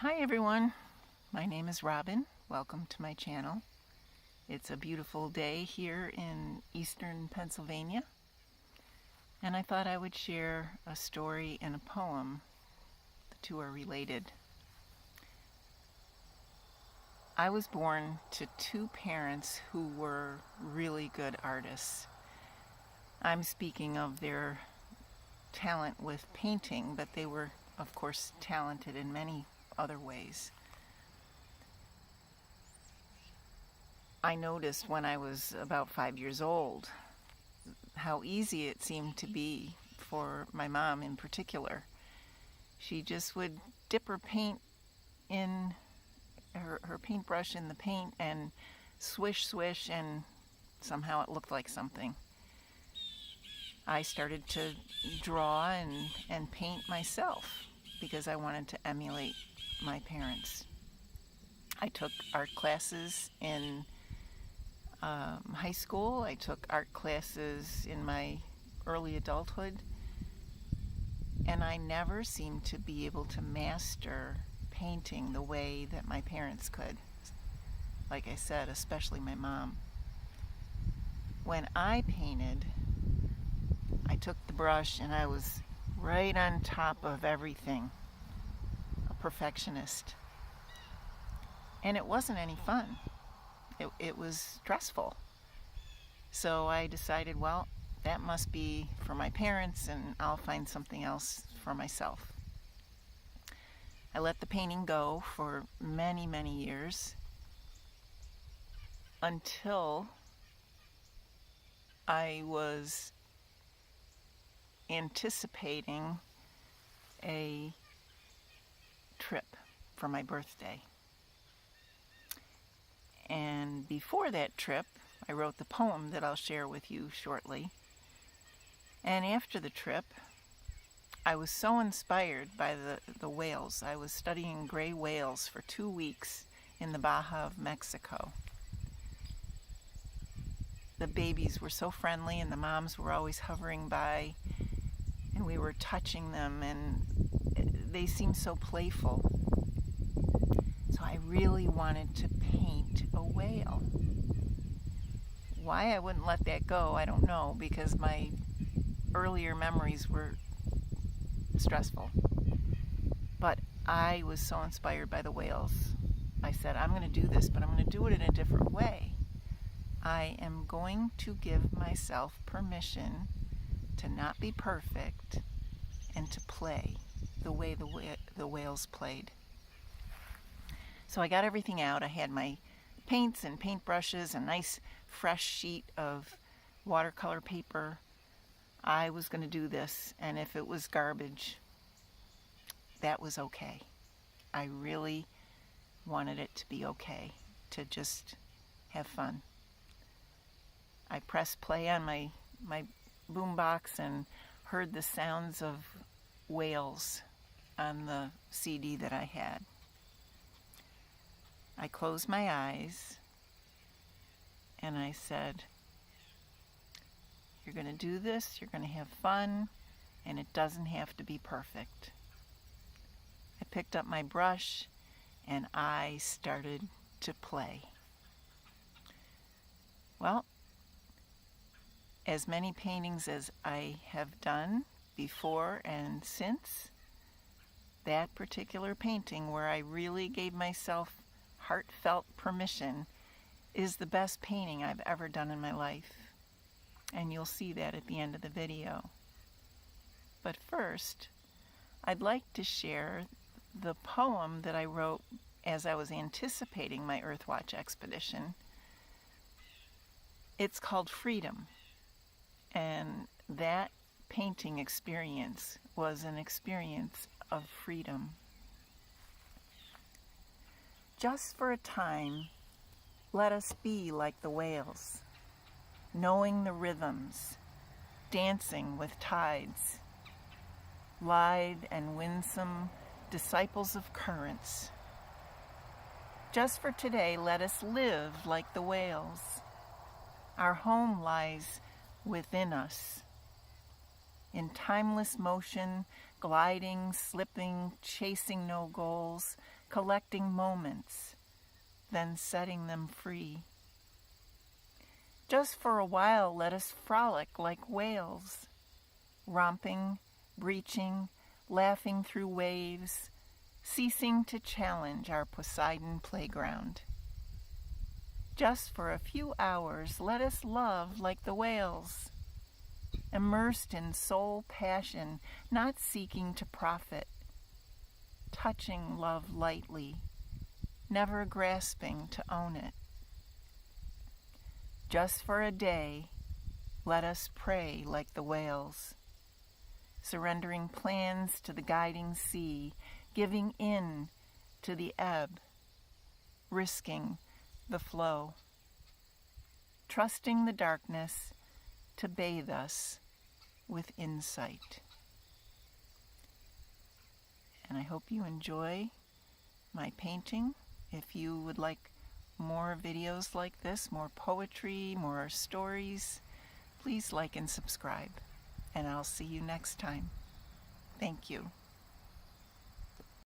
Hi everyone, my name is Robin. Welcome to my channel. It's a beautiful day here in eastern Pennsylvania, and I thought I would share a story and a poem. The two are related. I was born to two parents who were really good artists. I'm speaking of their talent with painting, but they were, of course, talented in many other ways. I noticed when I was about 5 years old how easy it seemed to be for my mom in particular. She just would dip her paint in her paintbrush in the paint and swish, swish, and somehow it looked like something. I started to draw and paint myself because I wanted to emulate my parents. I took art classes in high school. I took art classes in my early adulthood, and I never seemed to be able to master painting the way that my parents could. Like I said, especially my mom. When I painted, I took the brush and I was right on top of everything, a perfectionist. And it wasn't any fun. It was stressful. So I decided, well, that must be for my parents, and I'll find something else for myself. I let the painting go for many, many years until I was anticipating a trip for my birthday. And before that trip, I wrote the poem that I'll share with you shortly. And after the trip, I was so inspired by the whales. I was studying gray whales for 2 weeks in the Baja of Mexico. The babies were so friendly, and the moms were always hovering by, and we were touching them, and they seemed so playful. So I really wanted to paint a whale. Why I wouldn't let that go, I don't know, because my earlier memories were stressful. But I was so inspired by the whales. I said, I'm going to do this, but I'm going to do it in a different way. I am going to give myself permission to not be perfect and to play the way the whales played. So I got everything out. I had my paints and paintbrushes, a nice fresh sheet of watercolor paper. I was going to do this, and if it was garbage, that was okay. I really wanted it to be okay, to just have fun. I pressed play on my boombox and heard the sounds of whales on the CD that I had. I closed my eyes and I said, you're going to do this, you're going to have fun, and it doesn't have to be perfect. I picked up my brush and I started to play. Well, as many paintings as I have done before and since, that particular painting where I really gave myself heartfelt permission is the best painting I've ever done in my life. And you'll see that at the end of the video. But first, I'd like to share the poem that I wrote as I was anticipating my Earthwatch expedition. It's called Freedom. And that painting experience was an experience of freedom. Just for a time, let us be like the whales, knowing the rhythms, dancing with tides, lithe and winsome disciples of currents. Just for today, let us live like the whales. Our home lies within us, in timeless motion, gliding, slipping, chasing no goals, collecting moments, then setting them free. Just for a while, let us frolic like whales, romping, breaching, laughing through waves, ceasing to challenge our Poseidon playground. Just for a few hours, let us love like the whales, immersed in soul passion, not seeking to profit, touching love lightly, never grasping to own it. Just for a day, let us pray like the whales, surrendering plans to the guiding sea, giving in to the ebb, risking the flow, trusting the darkness to bathe us with insight. And I hope you enjoy my painting. If you would like more videos like this, more poetry, more stories, please like and subscribe. And I'll see you next time. Thank you.